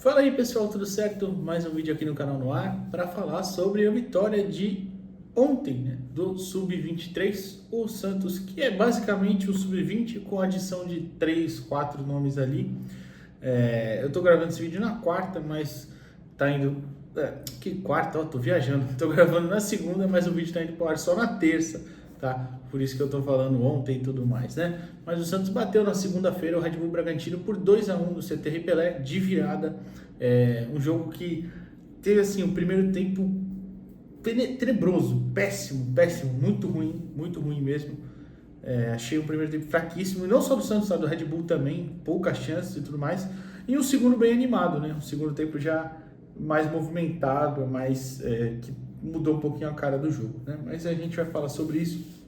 Fala aí pessoal, tudo certo? Mais um vídeo aqui no canal no ar para falar sobre a vitória de ontem, né, do Sub-23, o Santos, que é basicamente o Sub-20 com adição de 3, 4 nomes ali. Eu tô gravando esse vídeo na quarta, mas tá indo... que quarta? Ó, tô viajando. Tô gravando na segunda, mas o vídeo tá indo pro ar só na terça, tá? Por isso que eu tô falando ontem e tudo mais, né? Mas o Santos bateu na segunda-feira o Red Bull Bragantino por 2-1 no CT Pelé, de virada. Um jogo que teve, assim, um primeiro tempo tenebroso, péssimo, muito ruim mesmo. Achei o primeiro tempo fraquíssimo, e não só do Santos, do Red Bull também, poucas chances e tudo mais. E um segundo bem animado, né? Um segundo tempo já mais movimentado, que mudou um pouquinho a cara do jogo, né? Mas a gente vai falar sobre isso.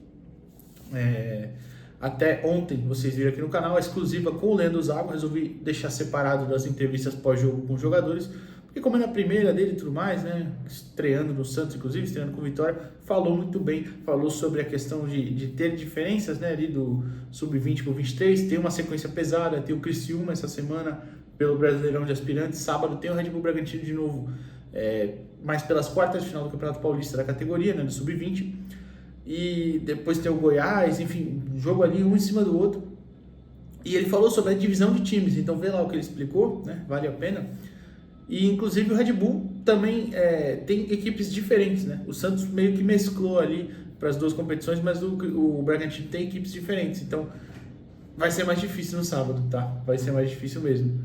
Até ontem, vocês viram aqui no canal, a exclusiva com o Leandro Zago. Resolvi deixar separado das entrevistas pós-jogo com os jogadores, porque como é na primeira dele e tudo mais, né, estreando no Santos, inclusive, estreando com vitória, falou muito bem, falou sobre a questão de ter diferenças, né, ali do Sub-20 para o 23, tem uma sequência pesada, tem o Criciúma essa semana pelo Brasileirão de Aspirantes, sábado tem o Red Bull Bragantino de novo, mas pelas quartas de final do Campeonato Paulista da categoria, né, do Sub-20, e depois tem o Goiás, enfim, um jogo ali um em cima do outro. E ele falou sobre a divisão de times, então vê lá o que ele explicou, né? Vale a pena. E inclusive o Red Bull também tem equipes diferentes, né? O Santos meio que mesclou ali para as duas competições, mas o Bragantino tem equipes diferentes, então vai ser mais difícil no sábado, tá? Vai ser mais difícil mesmo.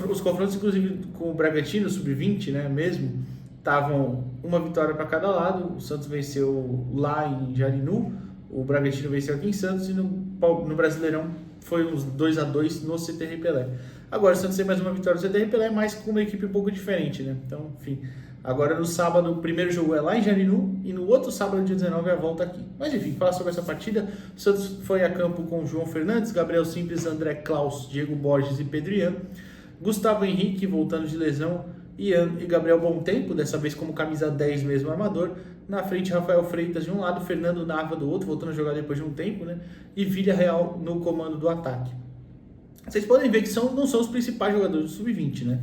Os confrontos, inclusive, com o Bragantino, Sub-20, né, mesmo, estavam uma vitória para cada lado. O Santos venceu lá em Jarinu, o Bragantino venceu aqui em Santos, e no Brasileirão foi uns 2-2 no CT Pelé. Agora o Santos tem mais uma vitória no CT Pelé, mas com uma equipe um pouco diferente, né? Então, enfim, agora no sábado o primeiro jogo é lá em Jarinu, e no outro sábado, dia 19, é a volta aqui. Mas enfim, falar sobre essa partida. O Santos foi a campo com João Fernandes, Gabriel Simples, André Klaus, Diego Borges e Pedro Ian, Gustavo Henrique voltando de lesão, Ian e Gabriel Bom Tempo, dessa vez como camisa 10 mesmo armador. Na frente, Rafael Freitas de um lado, Fernando Nava do outro, voltando a jogar depois de um tempo, né? E Villarreal no comando do ataque. Vocês podem ver que não são os principais jogadores do Sub-20, né?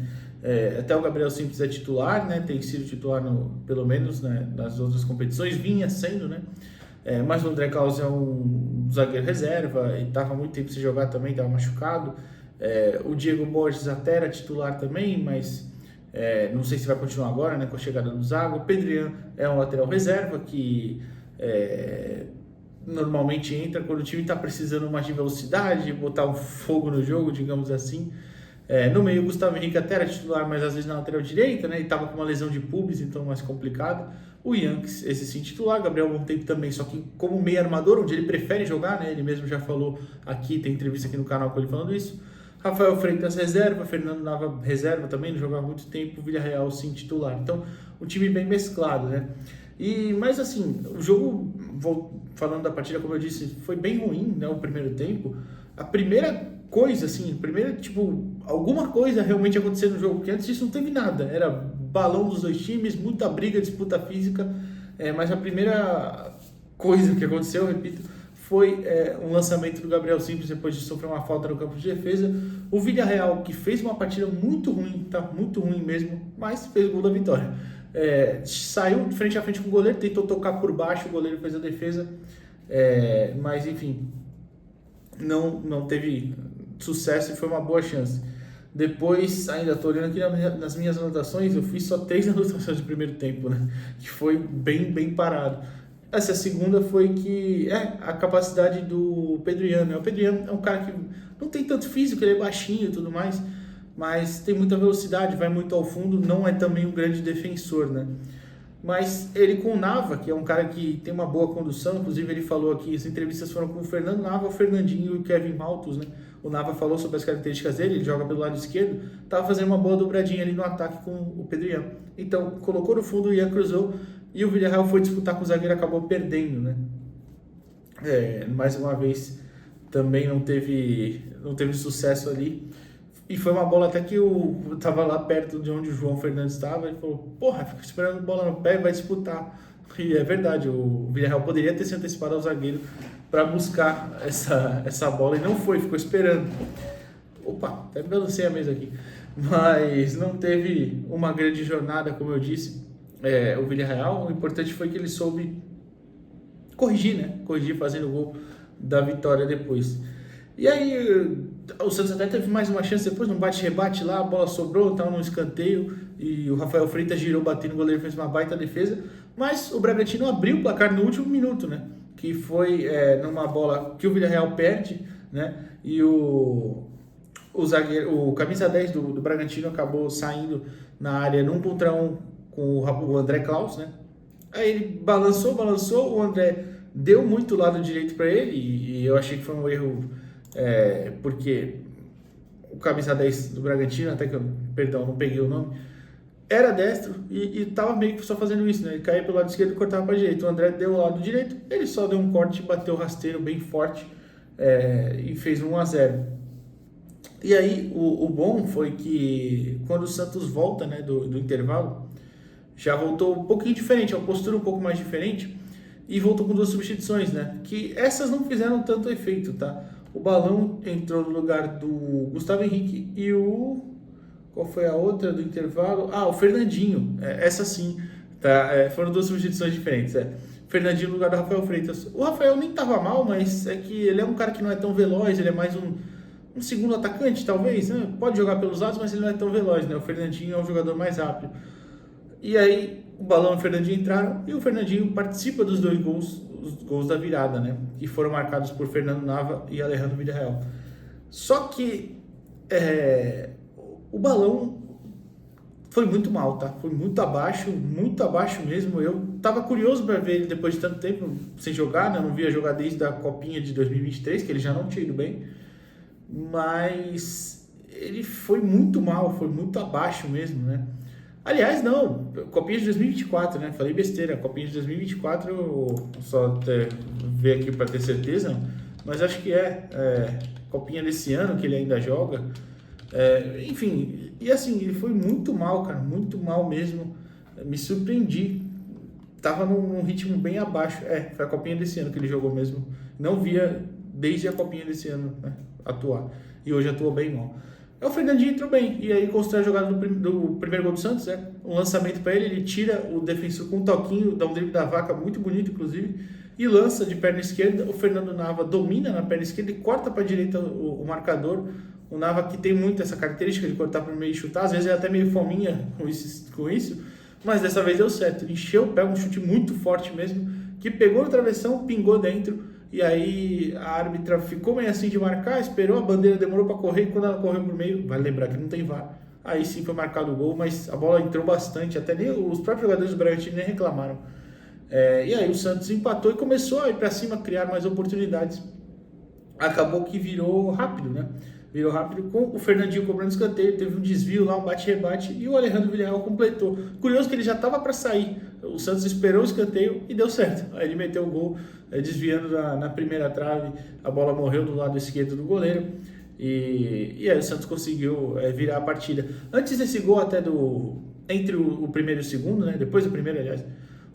Até o Gabriel Simples é titular, né? Tem sido titular, pelo menos, né, nas outras competições, vinha sendo, né? Mas o André Klaus é um zagueiro reserva e estava há muito tempo sem jogar também, estava machucado. O Diego Borges até era titular também, mas não sei se vai continuar agora, né, com a chegada do Zago. O Pedro Ian é um lateral reserva que normalmente entra quando o time está precisando mais de velocidade, botar um fogo no jogo, digamos assim. No meio, o Gustavo Henrique até era titular, mas às vezes na lateral direita, né, e estava com uma lesão de pubis, então mais complicado. O Ian, esse sim titular, Gabriel Bom Tempo também, só que como meio armador, onde ele prefere jogar, né, ele mesmo já falou aqui, tem entrevista aqui no canal com ele falando isso. Rafael Freitas reserva, Fernando Nava reserva também, não jogava há muito tempo, Villarreal sim titular. Então, um time bem mesclado, né? Mas assim, o jogo, falando da partida, como eu disse, foi bem ruim, né, o primeiro tempo. A primeira coisa, assim, alguma coisa realmente aconteceu no jogo, porque antes disso não teve nada. Era balão dos dois times, muita briga, disputa física, mas a primeira coisa que aconteceu, repito, foi um lançamento do Gabriel Simples depois de sofrer uma falta no campo de defesa. O Villarreal, que fez uma partida muito ruim, tá muito ruim mesmo, mas fez o gol da vitória. Saiu de frente a frente com o goleiro, tentou tocar por baixo, o goleiro fez a defesa, mas enfim, não teve sucesso e foi uma boa chance. Depois, ainda estou olhando aqui nas minhas anotações, eu fiz só 3 anotações do primeiro tempo, né? Que foi bem parado. Essa segunda foi que a capacidade do Pedro Ian, né? O Pedro Ian é um cara que não tem tanto físico, ele é baixinho e tudo mais, mas tem muita velocidade, vai muito ao fundo, não é também um grande defensor, né? Mas ele com o Nava, que é um cara que tem uma boa condução, inclusive ele falou aqui, as entrevistas foram com o Fernando Nava, o Fernandinho e o Kevin Maltos, né? O Nava falou sobre as características dele, ele joga pelo lado esquerdo, estava fazendo uma boa dobradinha ali no ataque com o Pedro Ian. Então, colocou no fundo, o Ian cruzou, e o Villarreal foi disputar com o zagueiro e acabou perdendo, né? Mais uma vez, também não teve sucesso ali. E foi uma bola até que eu tava lá perto de onde o João Fernandes estava. Ele falou, porra, fica esperando bola no pé e vai disputar. E é verdade, o Villarreal poderia ter se antecipado ao zagueiro para buscar essa bola e não foi, ficou esperando. Opa, até balancei a mesa aqui. mas não teve uma grande jornada, como eu disse, o Villarreal. O importante foi que ele soube corrigir, né? Corrigir fazendo o gol da vitória depois. E aí o Santos até teve mais uma chance depois, num bate-rebate lá, a bola sobrou, estava no escanteio e o Rafael Freitas girou, batendo, o goleiro fez uma baita defesa, mas o Bragantino abriu o placar no último minuto, né? Que foi numa bola que o Villarreal perde, né? E o camisa 10 do Bragantino acabou saindo na área num contra um com o André Klaus, né? Aí ele balançou, o André deu muito lado direito para ele e eu achei que foi um erro, porque o camisa 10 do Bragantino, até que eu, perdão, não peguei o nome, era destro e tava meio que só fazendo isso, né? Ele caía pelo lado esquerdo e cortava para direito. O André deu o lado direito, ele só deu um corte, bateu o rasteiro bem forte e fez 1-0. E aí o bom foi que quando o Santos volta, né, do intervalo, já voltou um pouquinho diferente, uma postura um pouco mais diferente, e voltou com 2 substituições, né? Que essas não fizeram tanto efeito, tá? O Balão entrou no lugar do Gustavo Henrique e qual foi a outra do intervalo? O Fernandinho. Essa sim, tá? Foram 2 substituições diferentes, Fernandinho no lugar do Rafael Freitas. O Rafael nem tava mal, mas é que ele é um cara que não é tão veloz, ele é mais um segundo atacante, talvez, né? Pode jogar pelos lados, mas ele não é tão veloz, né? O Fernandinho é um jogador mais rápido. E aí o Balão e o Fernandinho entraram e o Fernandinho participa dos 2 gols, os gols da virada, né? Que foram marcados por Fernando Nava e Alejandro Villarreal. Só que o Balão foi muito mal, tá? Foi muito abaixo mesmo. Eu tava curioso para ver ele depois de tanto tempo sem jogar, né? Eu não via jogar desde a Copinha de 2023, que ele já não tinha ido bem. Mas ele foi muito mal, foi muito abaixo mesmo, né? Aliás, não, Copinha de 2024, né? Falei besteira, Copinha de 2024 eu só ver aqui para ter certeza, mas acho que Copinha desse ano que ele ainda joga. Enfim, e assim, ele foi muito mal, cara, muito mal mesmo. Me surpreendi, tava num ritmo bem abaixo. Foi a Copinha desse ano que ele jogou mesmo. Não via desde a Copinha desse ano, né, atuar, e hoje atuou bem mal. O Fernandinho entrou bem, e aí constrói a jogada do primeiro gol do Santos, um lançamento para ele tira o defensor com um toquinho, dá um drible da vaca, muito bonito inclusive, e lança de perna esquerda. O Fernando Nava domina na perna esquerda e corta para a direita o marcador. O Nava, que tem muito essa característica de cortar para o meio e chutar, às vezes é até meio fominha com isso, mas dessa vez deu certo, encheu, pega um chute muito forte mesmo, que pegou no travessão, pingou dentro. E aí a árbitra ficou meio assim de marcar, esperou, a bandeira demorou para correr, e quando ela correu por meio, vai lembrar que não tem VAR, aí sim foi marcado o gol, mas a bola entrou bastante, até nem os próprios jogadores do Bragantino nem reclamaram. E aí o Santos empatou e começou a ir para cima, criar mais oportunidades. Acabou que virou rápido, né? Virou rápido com o Fernandinho cobrando escanteio, teve um desvio lá, um bate-rebate e o Alejandro Villarreal completou. Curioso que ele já estava para sair, o Santos esperou o escanteio e deu certo. Aí ele meteu o gol, desviando na primeira trave, a bola morreu do lado esquerdo do goleiro e aí o Santos conseguiu virar a partida. Antes desse gol até entre o primeiro e o segundo, né? Depois do primeiro, aliás,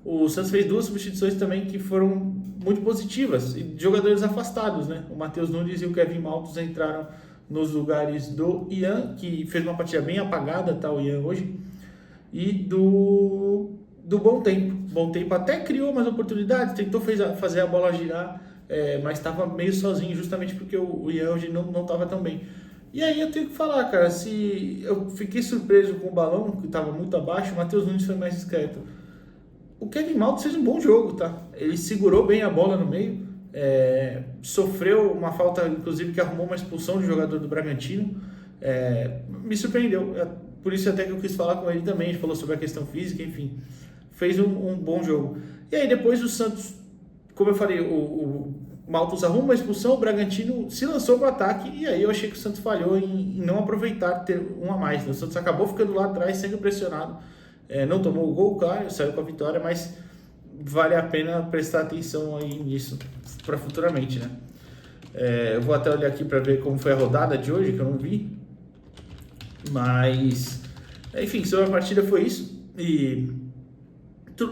o Santos fez 2 substituições também que foram muito positivas, e de jogadores afastados, né? O Matheus Nunes e o Kevin Maltos entraram nos lugares do Ian, que fez uma partida bem apagada, tá, o Ian hoje, e do Bom Tempo. Bom Tempo até criou mais oportunidades, tentou fazer a bola girar, mas estava meio sozinho, justamente porque o Ian hoje não estava tão bem. E aí eu tenho que falar, cara, se eu fiquei surpreso com o Balão, que estava muito abaixo, o Matheus Nunes foi mais discreto. O Kevin Maltos fez um bom jogo, tá? Ele segurou bem a bola no meio, sofreu uma falta, inclusive, que arrumou uma expulsão de jogador do Bragantino. Me surpreendeu, por isso até que eu quis falar com ele também. Ele falou sobre a questão física, enfim, fez um bom jogo. E aí depois o Santos, como eu falei, o Maltos arruma uma expulsão, o Bragantino se lançou para o ataque, e aí eu achei que o Santos falhou em não aproveitar ter um a mais, né? O Santos acabou ficando lá atrás, sendo pressionado, não tomou o gol, claro, saiu com a vitória, mas vale a pena prestar atenção aí nisso para futuramente, né? Eu vou até olhar aqui para ver como foi a rodada de hoje, que eu não vi, mas enfim, sobre a partida foi isso. E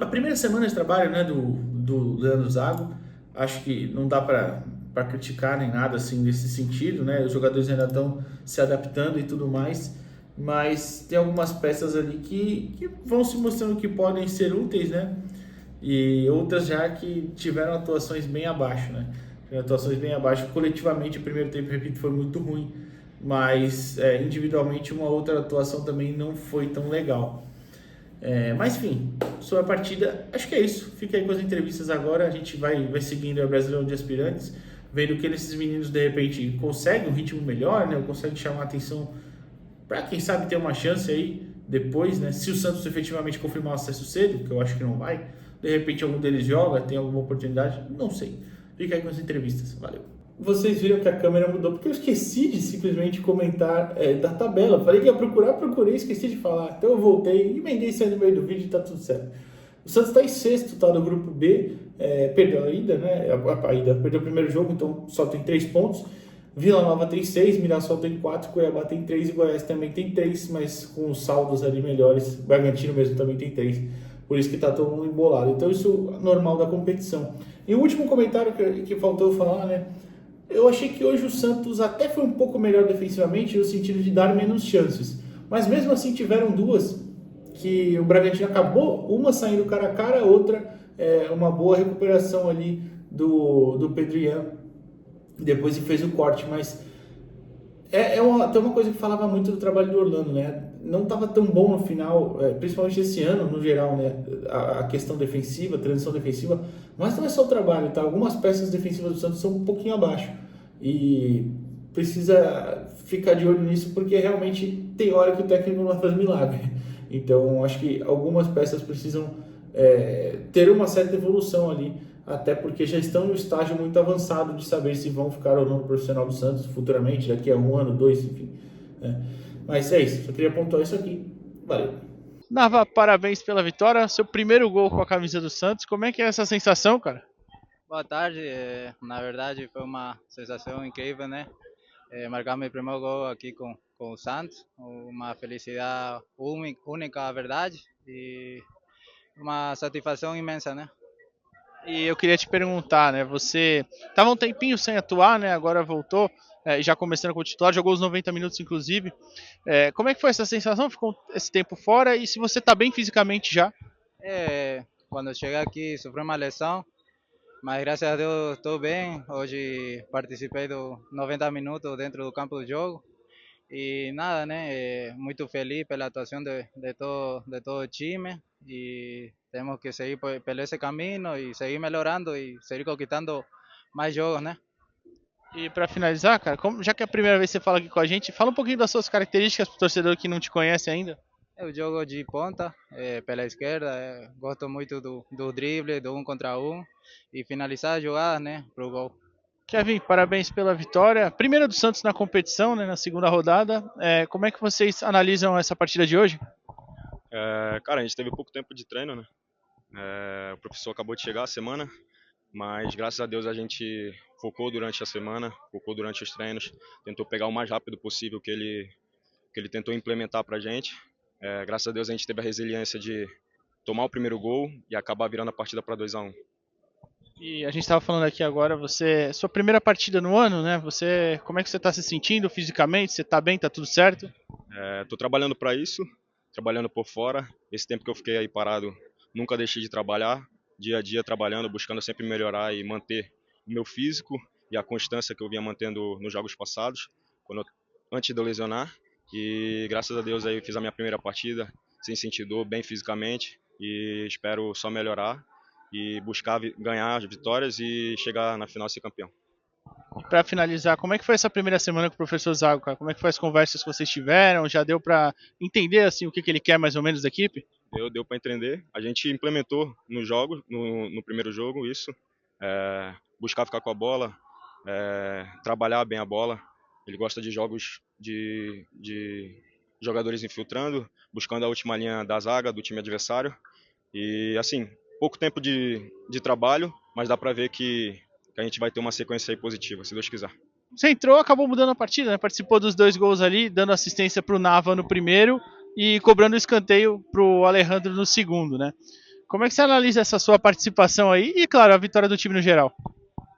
a primeira semana de trabalho, né, do Leandro Zago, acho que não dá para criticar nem nada assim nesse sentido, né? Os jogadores ainda estão se adaptando e tudo mais. mas tem algumas peças ali que vão se mostrando que podem ser úteis, né? E outras já que tiveram atuações bem abaixo, né? Tiveram atuações bem abaixo. Coletivamente, o primeiro tempo, repito, foi muito ruim, mas individualmente uma outra atuação também não foi tão legal. Mas enfim, sobre a partida, acho que é isso. Fica aí com as entrevistas agora. A gente vai seguindo o Brasileirão de Aspirantes, vendo que esses meninos de repente conseguem um ritmo melhor, né? Conseguem chamar a atenção para quem sabe ter uma chance aí depois, né? Se o Santos efetivamente confirmar o acesso cedo, que eu acho que não vai, de repente algum deles joga, tem alguma oportunidade, não sei. Fica aí com as entrevistas. Valeu. Vocês viram que a câmera mudou, porque eu esqueci de simplesmente comentar da tabela. Falei que ia procurar, procurei, esqueci de falar. Então eu voltei, emendei isso aí no meio do vídeo e tá tudo certo. O Santos está em sexto, tá, do grupo B, perdeu a ida, né? Perdeu o primeiro jogo, então só tem 3 pontos. Vila Nova tem 6, Mirassol tem 4, Cuiabá tem 3 e Goiás também tem 3, mas com os saldos ali melhores. Bragantino mesmo também tem 3, por isso que tá todo mundo embolado. Então isso é normal da competição. E o último comentário que faltou falar, né? Eu achei que hoje o Santos até foi um pouco melhor defensivamente, no sentido de dar menos chances. Mas mesmo assim tiveram duas que o Bragantino acabou, uma saindo cara a cara, a outra uma boa recuperação ali do Pedro Ian, depois ele fez o corte, mas tem uma coisa que falava muito do trabalho do Orlando, né? Não estava tão bom no final, principalmente esse ano, no geral, né? A questão defensiva, a transição defensiva, mas não é só o trabalho, tá? Algumas peças defensivas do Santos são um pouquinho abaixo e precisa ficar de olho nisso, porque realmente tem hora que o técnico não faz milagre. Então, acho que algumas peças precisam ter uma certa evolução ali, até porque já estão no estágio muito avançado de saber se vão ficar ou não no profissional do Santos futuramente, daqui a 1 ano, 2, enfim. Né? Mas é isso, só queria pontuar isso aqui. Valeu. Nava, parabéns pela vitória, seu primeiro gol com a camisa do Santos. Como é que é essa sensação, cara? Boa tarde, na verdade foi uma sensação incrível, né? Marcar meu primeiro gol aqui com o Santos, uma felicidade única, a verdade, e uma satisfação imensa, né? E eu queria te perguntar, né? Você estava um tempinho sem atuar, né? Agora voltou, já começando como titular, jogou os 90 minutos, inclusive. Como é que foi essa sensação? Ficou esse tempo fora? E se você está bem fisicamente já? Quando cheguei aqui sofri uma lesão, mas graças a Deus estou bem. Hoje participei dos 90 minutos dentro do campo do jogo. E nada, né? Muito feliz pela atuação de todo o time e temos que seguir por esse caminho e seguir melhorando e seguir conquistando mais jogos, né? E para finalizar, cara, já que é a primeira vez que você fala aqui com a gente, fala um pouquinho das suas características para o torcedor que não te conhece ainda. Eu jogo de ponta, pela esquerda, gosto muito do drible, do 1 contra 1 e finalizar a jogada, né, pro gol. Kevin, parabéns pela vitória. Primeira do Santos na competição, né, na segunda rodada. Como é que vocês analisam essa partida de hoje? Cara, a gente teve pouco tempo de treino, né? O professor acabou de chegar a semana, mas graças a Deus a gente focou durante a semana, focou durante os treinos, tentou pegar o mais rápido possível que ele tentou implementar pra gente. Graças a Deus a gente teve a resiliência de tomar o primeiro gol e acabar virando a partida para 2-1. E a gente estava falando aqui agora, sua primeira partida no ano, né? Como é que você está se sentindo fisicamente? Você está bem? Tá tudo certo? Tô trabalhando para isso, trabalhando por fora. Esse tempo que eu fiquei aí parado, nunca deixei de trabalhar, dia a dia trabalhando, buscando sempre melhorar e manter o meu físico e a constância que eu vinha mantendo nos jogos passados, antes de eu lesionar. E graças a Deus aí fiz a minha primeira partida, sem sentir dor, bem fisicamente, e espero só melhorar e buscar ganhar as vitórias e chegar na final e ser campeão. E para finalizar, como é que foi essa primeira semana com o professor Zago, cara? Como é que foi as conversas que vocês tiveram? Já deu para entender assim o que ele quer mais ou menos da equipe? Deu para entender. A gente implementou no jogo, no primeiro jogo, isso. Buscar ficar com a bola, trabalhar bem a bola. Ele gosta de jogos de jogadores infiltrando, buscando a última linha da zaga do time adversário. E assim, pouco tempo de trabalho, mas dá para ver que a gente vai ter uma sequência aí positiva, se Deus quiser. Você entrou, acabou mudando a partida, né? Participou dos 2 gols ali, dando assistência para o Nava no primeiro e cobrando o escanteio para o Alejandro no segundo, né? Como é que você analisa essa sua participação aí e, claro, a vitória do time no geral?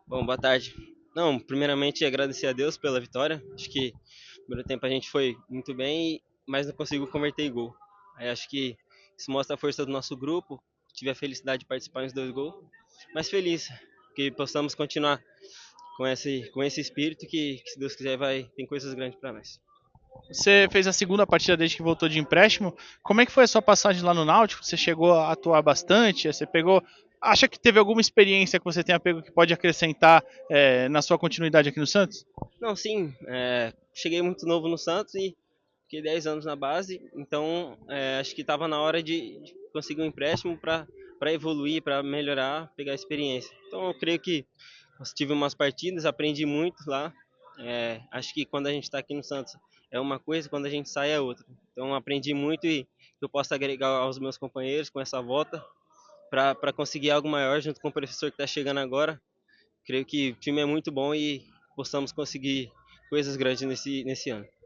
Bom, boa tarde. Não, primeiramente agradecer a Deus pela vitória. Acho que no primeiro tempo a gente foi muito bem mas não consigo converter em gol. Aí acho que isso mostra a força do nosso grupo. Tive a felicidade de participar nos 2 gols, mas feliz que possamos continuar com esse espírito que se Deus quiser tem coisas grandes para nós. Você fez a segunda partida desde que voltou de empréstimo. Como é que foi a sua passagem lá no Náutico? Você chegou a atuar bastante? Você pegou. Acha que teve alguma experiência que você tenha pego que pode acrescentar na sua continuidade aqui no Santos? Não, sim, cheguei muito novo no Santos e fiquei 10 anos na base, então acho que estava na hora de conseguir um empréstimo para evoluir, para melhorar, pegar experiência. Então eu creio que eu tive umas partidas, aprendi muito lá. Acho que quando a gente está aqui no Santos é uma coisa, quando a gente sai é outra. Então aprendi muito e eu posso agregar aos meus companheiros com essa volta para conseguir algo maior junto com o professor que está chegando agora. Creio que o time é muito bom e possamos conseguir coisas grandes nesse ano.